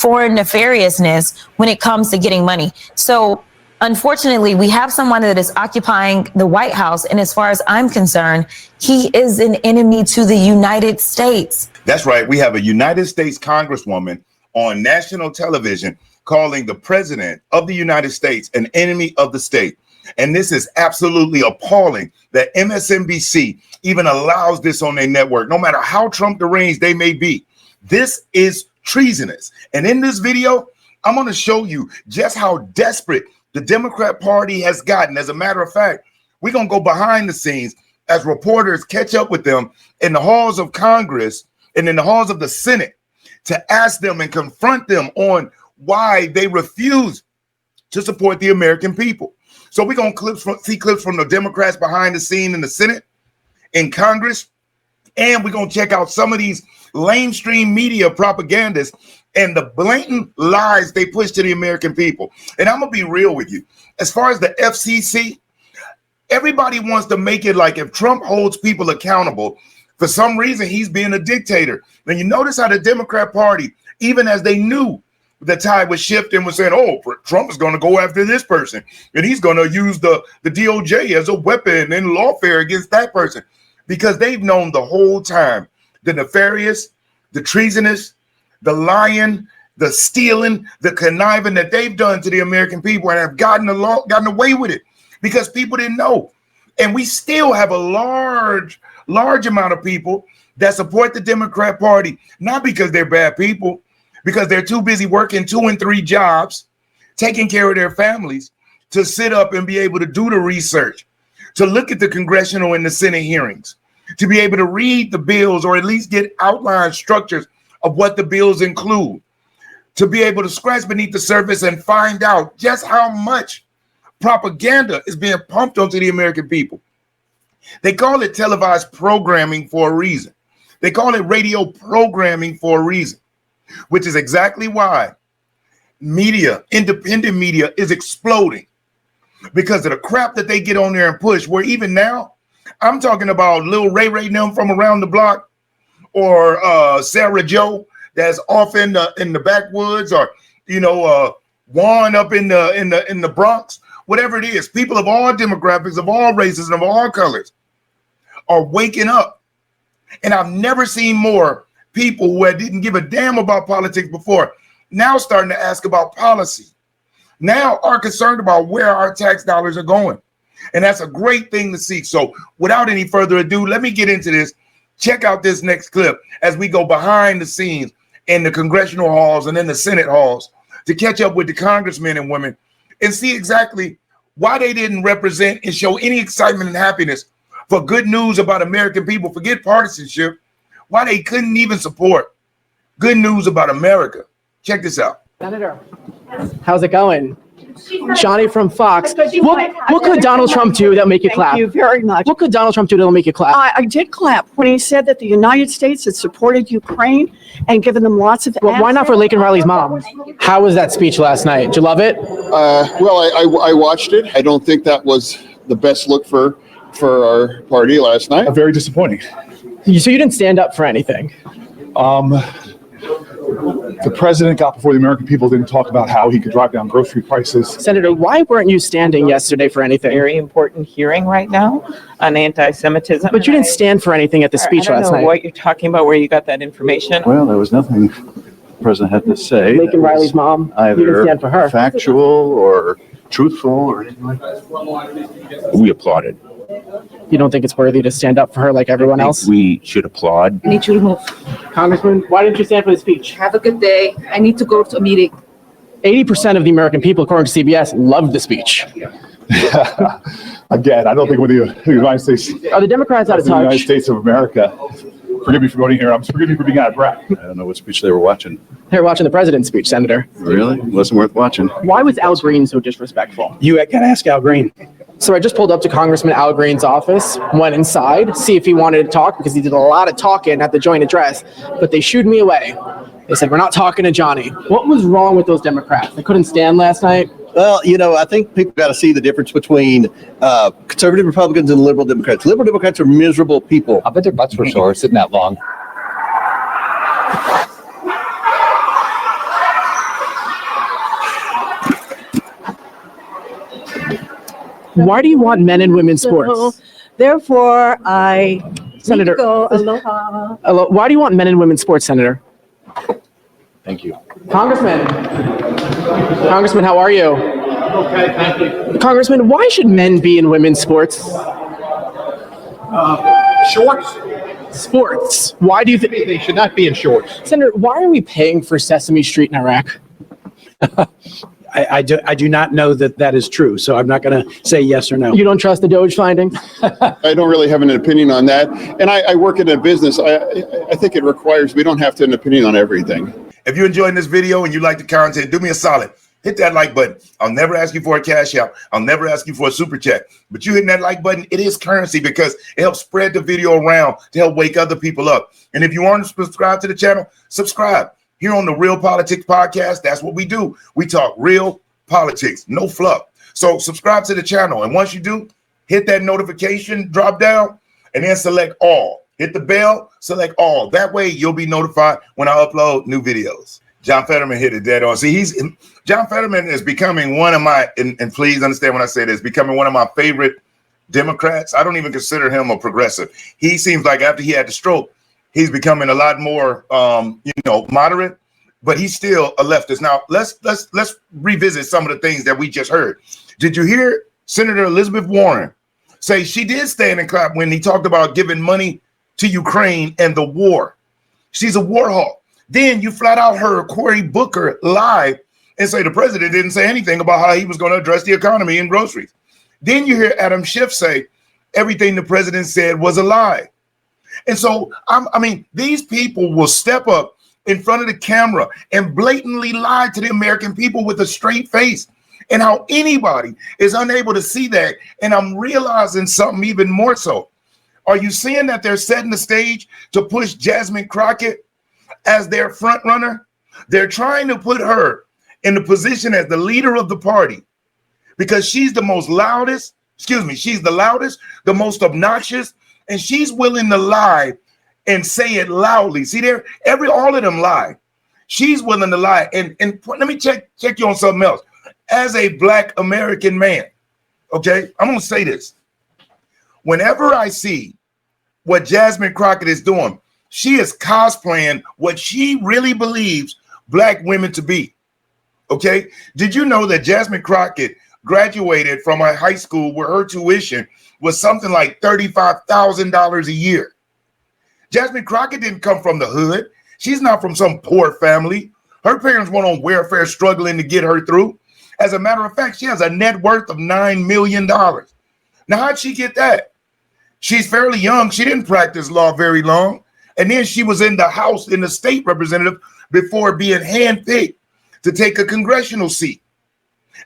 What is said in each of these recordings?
for nefariousness when it comes to getting money. So unfortunately, we have someone that is occupying the White House. And as far as I'm concerned, he is an enemy to the United States. That's right. We have a United States Congresswoman on national television calling the president of the United States an enemy of the state. And this is absolutely appalling that MSNBC even allows this on their network, no matter how Trump deranged they may be. This is treasonous. And in this video, I'm going to show you just how desperate the Democrat Party has gotten. As a matter of fact, we're going to go behind the scenes as reporters catch up with them in the halls of Congress and in the halls of the Senate to ask them and confront them on why they refuse to support the American people. So we're going to see clips from the Democrats behind the scene in the Senate, in Congress, and we're going to check out some of these lamestream media propagandists and the blatant lies they push to the American people. And I'm going to be real with you. As far as the FCC, everybody wants to make it like if Trump holds people accountable, for some reason he's being a dictator. And you notice how the Democrat Party, even as they knew the tide was shifting, was saying, oh, Trump is going to go after this person and he's going to use the DOJ as a weapon in lawfare against that person, because they've known the whole time the nefarious, the treasonous, the lying, the stealing, the conniving that they've done to the American people, and have gotten away with it because people didn't know. And we still have a large amount of people that support the Democrat Party, not because they're bad people, because they're too busy working 2 and 3 jobs, taking care of their families, to sit up and be able to do the research, to look at the congressional and the Senate hearings, to be able to read the bills or at least get outline structures of what the bills include, to be able to scratch beneath the surface and find out just how much propaganda is being pumped onto the American people. They call it televised programming for a reason. They call it radio programming for a reason, which is exactly why media, independent media, is exploding, because of the crap that they get on there and push, where even now, I'm talking about Lil Ray Ray them from around the block, or Sarah Joe that's off in the backwoods, or Juan up in the Bronx, whatever it is. People of all demographics, of all races, and of all colors are waking up. And I've never seen more people who didn't give a damn about politics before now starting to ask about policy, now are concerned about where our tax dollars are going. And that's a great thing to see. So without any further ado, let me get into this. Check out this next clip as we go behind the scenes in the congressional halls and in the Senate halls to catch up with the congressmen and women and see exactly why they didn't represent and show any excitement and happiness for good news about American people. Forget partisanship. Why they couldn't even support good news about America. Check this out. Senator, how's it going? Johnny from Fox. What could Donald Trump do that'll make you clap? Thank you very much. What could Donald Trump do that'll make you clap? I did clap when he said that the United States had supported Ukraine and given them lots of Well, why not for Laken Riley's mom? How was that speech last night? Did you love it? Well, I watched it. I don't think that was the best look for our party last night. Very disappointing. So you didn't stand up for anything? The president got before the American people, didn't talk about how he could drive down grocery prices. Senator, why weren't you standing yesterday for anything? Very important hearing right now on anti-Semitism. But you didn't stand for anything at the speech last night. I don't know what you're talking about, where you got that information. Well, there was nothing the president had to say. Laken Riley's mom, you didn't stand for her. Factual or truthful or anything like that. We applauded. You don't think it's worthy to stand up for her like everyone else? We should applaud. I need to move. Congressman, why didn't you stand for the speech? Have a good day. I need to go to a meeting. 80% of the American people, according to CBS, loved the speech. Again, I don't think with the United States. Are the Democrats out of The touch? United States of America. Forgive me for voting here. Forgive me for being out of breath. I don't know what speech they were watching. They were watching the president's speech, Senator. Really? Wasn't worth watching. Why was Al Green so disrespectful? You got to ask Al Green. So I just pulled up to Congressman Al Green's office, went inside, see if he wanted to talk, because he did a lot of talking at the joint address, but they shooed me away. They said, we're not talking to Johnny. What was wrong with those Democrats? They couldn't stand last night? Well, I think people got to see the difference between conservative Republicans and liberal Democrats. Liberal Democrats are miserable people. I bet their butts were sore sitting that long. Why do you want men and women's sports? Therefore, I Senator, need to go. Aloha. Why do you want men and women's sports, Senator? Thank you. Congressman, how are you? Okay, thank you. Congressman, why should men be in women's sports? Shorts? Sports. Why do you think They should not be in shorts. Senator, why are we paying for Sesame Street in Iraq? I do not know that is true, so I'm not going to say yes or no. You don't trust the Doge findings? I don't really have an opinion on that. And I work in a business. I think it requires, we don't have to have an opinion on everything. If you're enjoying this video and you like the content, do me a solid. Hit that like button. I'll never ask you for a cash out. I'll never ask you for a super chat. But you hitting that like button, it is currency because it helps spread the video around to help wake other people up. And if you aren't subscribed to the channel, subscribe. Here on the Real Politics Podcast, that's what we do. We talk real politics, no fluff. So subscribe to the channel. And once you do, hit that notification drop down and then select all. Hit the bell, select all. That way you'll be notified when I upload new videos. John Fetterman hit it dead on. See, John Fetterman is becoming one of my, and please understand when I say this, becoming one of my favorite Democrats. I don't even consider him a progressive. He seems like after he had the stroke, he's becoming a lot more, moderate, but he's still a leftist. Now, let's revisit some of the things that we just heard. Did you hear Senator Elizabeth Warren say she did stand and clap when he talked about giving money to Ukraine and the war? She's a war hawk. Then you flat out heard Cory Booker live and say the president didn't say anything about how he was going to address the economy and groceries. Then you hear Adam Schiff say everything the president said was a lie. And so, these people will step up in front of the camera and blatantly lie to the American people with a straight face, and how anybody is unable to see that. And I'm realizing something even more so. Are you seeing that they're setting the stage to push Jasmine Crockett as their front runner? They're trying to put her in the position as the leader of the party because she's the loudest, the most obnoxious, and she's willing to lie and say it loudly. See there, all of them lie. She's willing to lie. And let me check you on something else. As a Black American man, okay, I'm gonna say this. Whenever I see what Jasmine Crockett is doing, she is cosplaying what she really believes Black women to be. Okay. Did you know that Jasmine Crockett graduated from a high school where her tuition was something like $35,000 a year? Jasmine Crockett didn't come from the hood. She's not from some poor family. Her parents went on welfare struggling to get her through. As a matter of fact, she has a net worth of $9 million. Now, how'd she get that? She's fairly young. She didn't practice law very long. And then she was in the House, in the state representative, before being handpicked to take a congressional seat.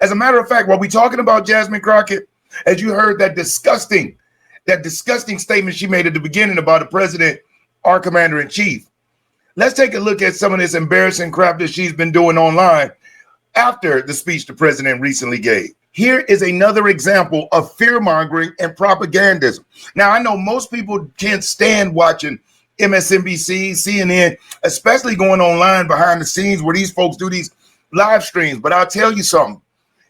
As a matter of fact, while we're talking about Jasmine Crockett, as you heard that disgusting statement she made at the beginning about the president, our commander-in-chief, let's take a look at some of this embarrassing crap that she's been doing online after the speech the president recently gave. Here is another example of fear-mongering and propagandism. Now, I know most people can't stand watching MSNBC, CNN, especially going online behind the scenes where these folks do these live streams. But I'll tell you something.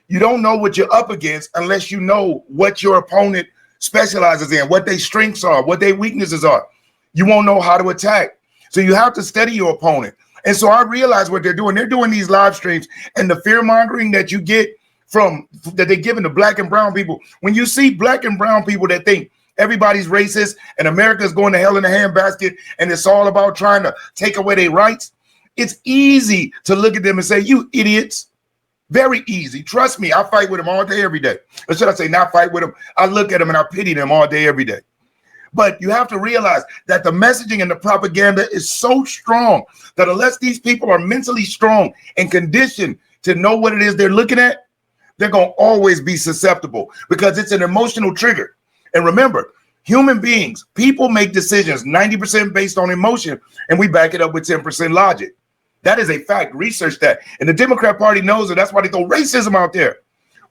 You don't know what you're up against unless you know what your opponent specializes in, what their strengths are, what their weaknesses are. You won't know how to attack. So you have to study your opponent. And so I realize what they're doing. They're doing these live streams, and the fear mongering that you get that they're giving to Black and brown people. When you see Black and brown people that think everybody's racist and America's going to hell in a handbasket and it's all about trying to take away their rights, it's easy to look at them and say, you idiots. Very easy. Trust me, I fight with them all day, every day. Or should I say not fight with them? I look at them and I pity them all day, every day. But you have to realize that the messaging and the propaganda is so strong that unless these people are mentally strong and conditioned to know what it is they're looking at, they're going to always be susceptible because it's an emotional trigger. And remember, human beings, people make decisions 90% based on emotion, and we back it up with 10% logic. That is a fact. Research that. And the Democrat Party knows it. That's why they throw racism out there.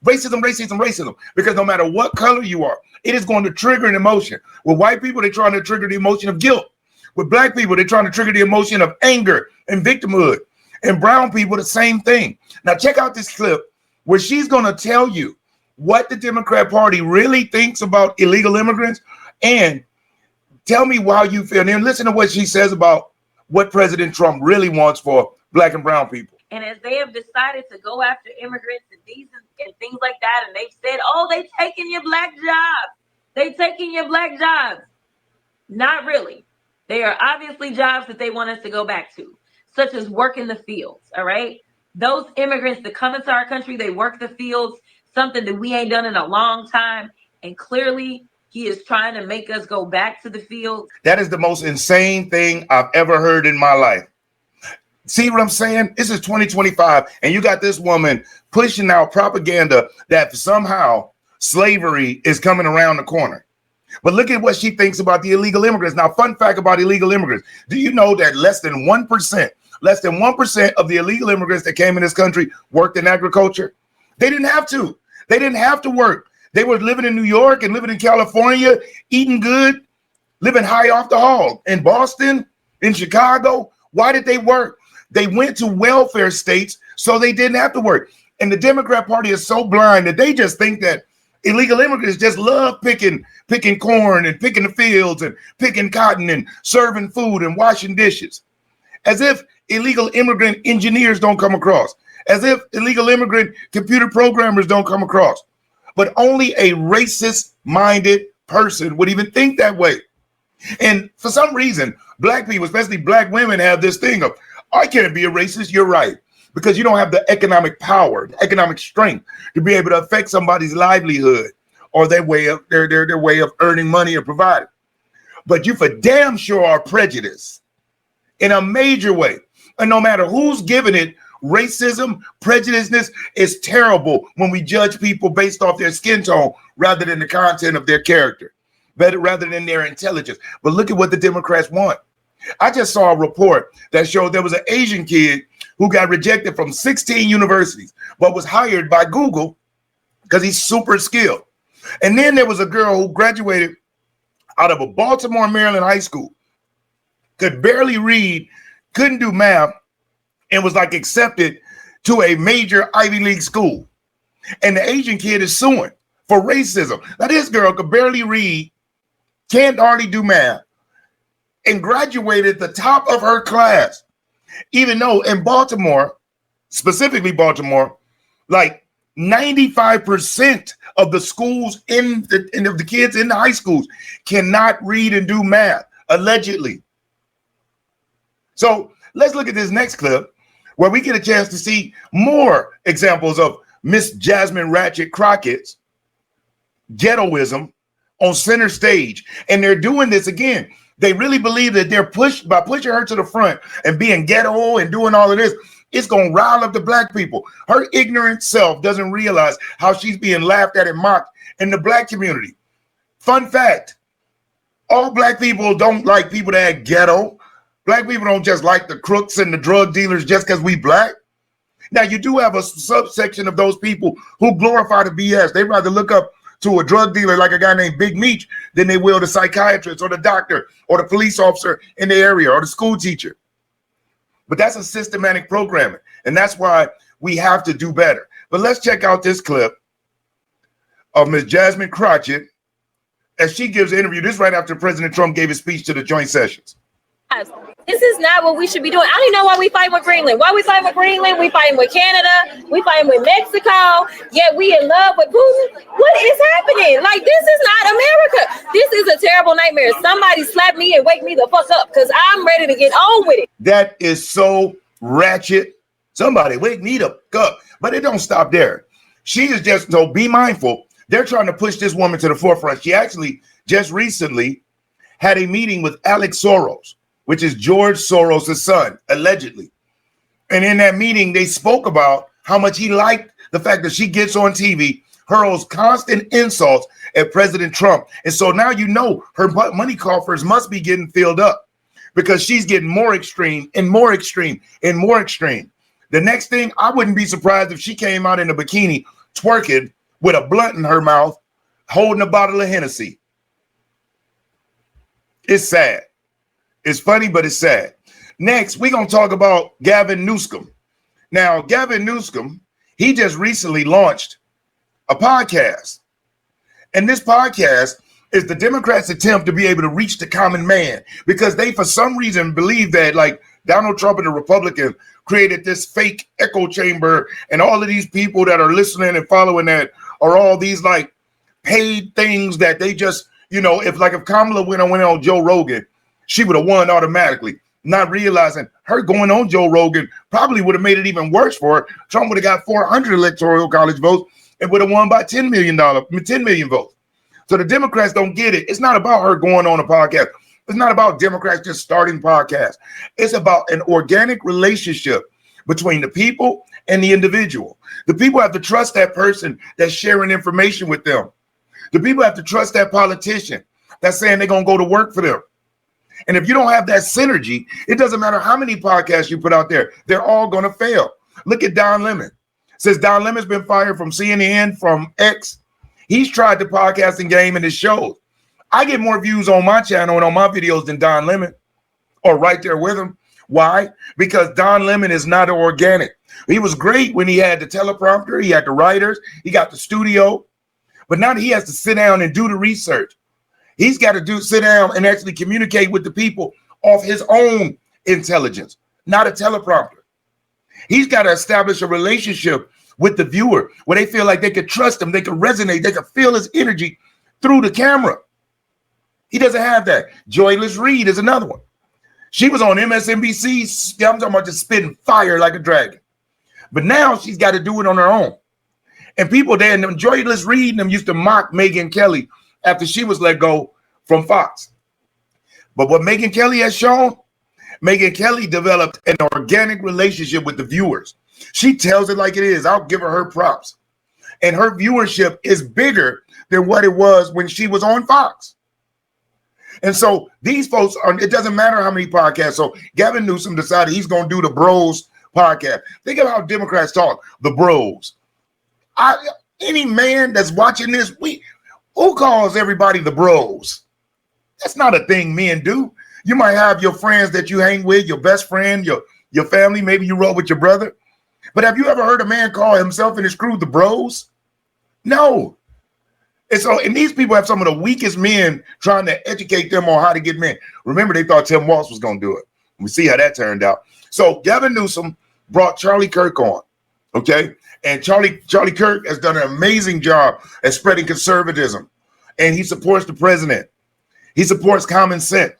Racism, racism, racism. Because no matter what color you are, it is going to trigger an emotion. With white people, they're trying to trigger the emotion of guilt. With Black people, they're trying to trigger the emotion of anger and victimhood. And brown people, the same thing. Now, check out this clip where she's going to tell you what the Democrat Party really thinks about illegal immigrants, and tell me how you feel. And then listen to what she says about what President Trump really wants for Black and brown people. And as they have decided to go after immigrants and these and things like that, and they've said, oh, they taking your Black jobs. They taking your Black jobs. Not really. They are obviously jobs that they want us to go back to, such as work in the fields, all right? Those immigrants that come into our country, they work the fields, something that we ain't done in a long time. And clearly, he is trying to make us go back to the fields. That is the most insane thing I've ever heard in my life. See what I'm saying? This is 2025, and you got this woman pushing out propaganda that somehow slavery is coming around the corner. But look at what she thinks about the illegal immigrants. Now, fun fact about illegal immigrants. Do you know that less than 1% of the illegal immigrants that came in this country worked in agriculture? They didn't have to. They didn't have to work. They were living in New York and living in California, eating good, living high off the hog. In Boston, in Chicago, why did they work? They went to welfare states so they didn't have to work. And the Democrat Party is so blind that they just think that illegal immigrants just love picking corn and picking the fields and picking cotton and serving food and washing dishes. As if illegal immigrant engineers don't come across. As if illegal immigrant computer programmers don't come across. But only a racist-minded person would even think that way. And for some reason, Black people, especially Black women, have this thing of, I can't be a racist. You're right. Because you don't have the economic power, the economic strength to be able to affect somebody's livelihood or their way of their way of earning money or providing. But you for damn sure are prejudiced in a major way. And no matter who's giving it, racism, prejudiceness is terrible when we judge people based off their skin tone rather than the content of their character, rather than their intelligence. But look at what the Democrats want. I just saw a report that showed there was an Asian kid who got rejected from 16 universities, but was hired by Google because he's super skilled. And then there was a girl who graduated out of a Baltimore, Maryland high school, could barely read, couldn't do math, and was like accepted to a major Ivy League school. And the Asian kid is suing for racism. Now this girl could barely read, can't hardly do math, and graduated the top of her class, even though in Baltimore, specifically Baltimore, like 95% of the schools of the kids in the high schools cannot read and do math, allegedly. So let's look at this next clip where we get a chance to see more examples of Miss Jasmine Crockett's ghettoism on center stage. And they're doing this again. They really believe that they're pushed by pushing her to the front and being ghetto and doing all of this. It's going to rile up the Black people. Her ignorant self doesn't realize how she's being laughed at and mocked in the Black community. Fun fact, all Black people don't like people that are ghetto. Black people don't just like the crooks and the drug dealers just because we Black. Now, you do have a subsection of those people who glorify the BS. They'd rather look up to a drug dealer like a guy named Big Meech than they will the psychiatrist or the doctor or the police officer in the area or the school teacher. But that's a systematic programming, and that's why we have to do better. But let's check out this clip of Ms. Jasmine Crockett as she gives an interview. This is right after President Trump gave his speech to the joint sessions. This is not what we should be doing. I don't even know why we fighting with Greenland. Why we fighting with Greenland? We fighting with Canada. We fighting with Mexico. Yet we in love with Putin. What is happening? Like, this is not America. This is a terrible nightmare. Somebody slap me and wake me the fuck up because I'm ready to get on with it. That is so ratchet. Somebody wake me the fuck up. But it don't stop there. She is just, so be mindful. They're trying to push this woman to the forefront. She actually just recently had a meeting with Alex Soros, which is George Soros' son, allegedly. And in that meeting, they spoke about how much he liked the fact that she gets on TV, hurls constant insults at President Trump. And so now you know her money coffers must be getting filled up because she's getting more extreme and more extreme and more extreme. The next thing, I wouldn't be surprised if she came out in a bikini twerking with a blunt in her mouth, holding a bottle of Hennessy. It's sad. It's funny, but it's sad. Next, we're going to talk about Gavin Newsom. Now, Gavin Newsom, he just recently launched a podcast. And this podcast is the Democrats' attempt to be able to reach the common man, because they, for some reason, believe that like Donald Trump and the Republicans created this fake echo chamber, and all of these people that are listening and following that are all these like paid things that they just, you know, if Kamala went on Joe Rogan, she would have won automatically, not realizing her going on Joe Rogan probably would have made it even worse for her. Trump would have got 400 electoral college votes and would have won by 10 million votes. So the Democrats don't get it. It's not about her going on a podcast. It's not about Democrats just starting podcasts. It's about an organic relationship between the people and the individual. The people have to trust that person that's sharing information with them. The people have to trust that politician that's saying they're going to go to work for them. And if you don't have that synergy, it doesn't matter how many podcasts you put out there, they're all going to fail. Look at Don Lemon. Since Don Lemon's been fired from CNN, from X, he's tried the podcasting game in his shows. I get more views on my channel and on my videos than Don Lemon, or right there with him. Why? Because Don Lemon is not organic. He was great when he had the teleprompter, he had the writers, he got the studio, but now he has to sit down and do the research. He's got to sit down and actually communicate with the people off his own intelligence, not a teleprompter. He's got to establish a relationship with the viewer where they feel like they could trust him, they could resonate, they could feel his energy through the camera. He doesn't have that. Joyless Reed is another one. She was on MSNBC. I'm talking about just spitting fire like a dragon. But now she's got to do it on her own. And people there, and Joyless Reed and them used to mock Megyn Kelly after she was let go from Fox. But what Megyn Kelly has shown, Megyn Kelly developed an organic relationship with the viewers. She tells it like it is. I'll give her props. And her viewership is bigger than what it was when she was on Fox. And so these folks are, it doesn't matter how many podcasts. So Gavin Newsom decided he's going to do the Bros podcast. Think of how Democrats talk, the Bros. Any man that's watching this, who calls everybody the Bros? That's not a thing men do. You might have your friends that you hang with, your best friend, your family, maybe you roll with your brother. But have you ever heard a man call himself and his crew the Bros? No. And these people have some of the weakest men trying to educate them on how to get men. Remember, they thought Tim Walz was going to do it. We see how that turned out. So Gavin Newsom brought Charlie Kirk on, okay? And Charlie Kirk has done an amazing job at spreading conservatism. And he supports the president. He supports common sense.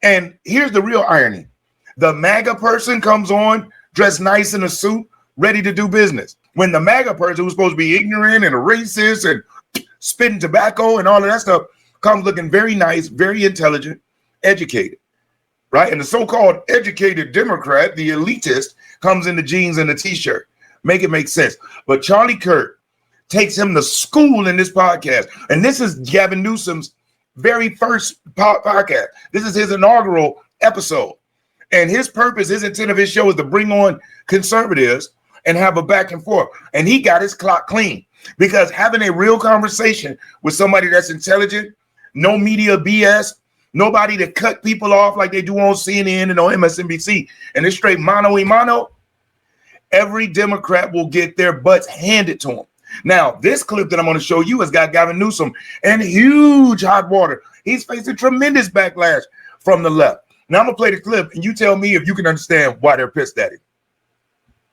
And here's the real irony. The MAGA person comes on dressed nice in a suit, ready to do business. When the MAGA person who's supposed to be ignorant and a racist and spitting tobacco and all of that stuff comes looking very nice, very intelligent, educated, right? And the so-called educated Democrat, the elitist, comes in the jeans and the t-shirt. Make it make sense. But Charlie Kirk takes him to school in this podcast. And this is Gavin Newsom's very first podcast. This is his inaugural episode. And his purpose, his intent of his show is to bring on conservatives and have a back and forth. And he got his clock clean. Because having a real conversation with somebody that's intelligent, no media BS, nobody to cut people off like they do on CNN and on MSNBC, and it's straight mano a mano, every Democrat will get their butts handed to them. Now, this clip that I'm going to show you has got Gavin Newsom in huge hot water. He's facing tremendous backlash from the left. Now, I'm going to play the clip, and you tell me if you can understand why they're pissed at him.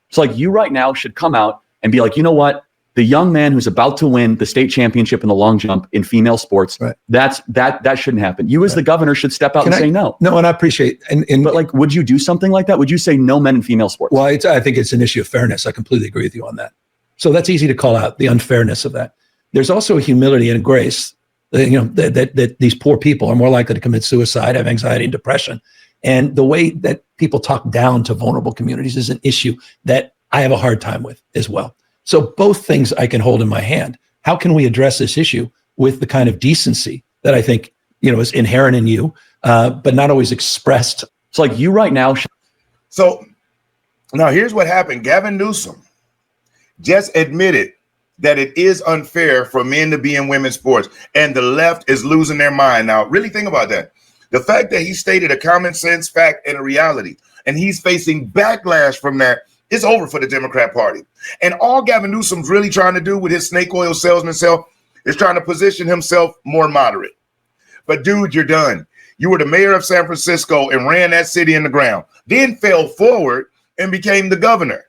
It's like you right now should come out and be like, you know what? The young man who's about to win the state championship in the long jump in female sports, right. that shouldn't happen. You as the governor should step out and say no. No, and I appreciate but like, would you do something like that? Would you say no men in female sports? Well, I think it's an issue of fairness. I completely agree with you on that. So that's easy to call out, the unfairness of that. There's also a humility and a grace, that these poor people are more likely to commit suicide, have anxiety and depression. And the way that people talk down to vulnerable communities is an issue that I have a hard time with as well. So both things I can hold in my hand. How can we address this issue with the kind of decency that I think, is inherent in you, but not always expressed? It's like you right now. So now here's what happened. Gavin Newsom just admitted that it is unfair for men to be in women's sports, and the left is losing their mind. Now, really think about that. The fact that he stated a common sense fact and a reality, and he's facing backlash from that It's over for the Democrat Party. And all Gavin Newsom's really trying to do with his snake oil salesman self is trying to position himself more moderate. But dude, you're done. You were the mayor of San Francisco and ran that city in the ground, then fell forward and became the governor.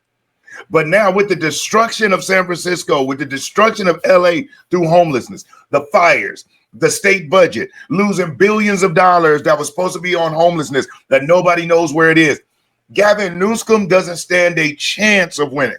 But now with the destruction of San Francisco, with the destruction of LA through homelessness, the fires, the state budget, losing billions of dollars that was supposed to be on homelessness that nobody knows where it is, Gavin Newsom doesn't stand a chance of winning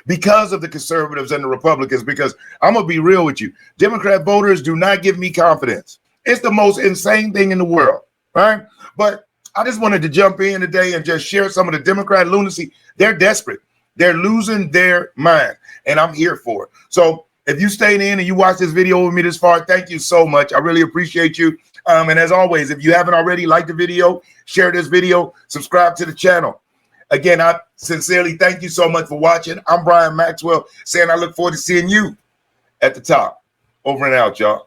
because of the conservatives and the Republicans, because I'm going to be real with you. Democrat voters do not give me confidence. It's the most insane thing in the world, right? But I just wanted to jump in today and just share some of the Democrat lunacy. They're desperate. They're losing their mind, and I'm here for it. So if you stayed in and you watched this video with me this far, thank you so much. I really appreciate you. And as always, if you haven't already, like the video, share this video, subscribe to the channel. Again, I sincerely thank you so much for watching. I'm Brian Maxwell saying I look forward to seeing you at the top. Over and out, y'all.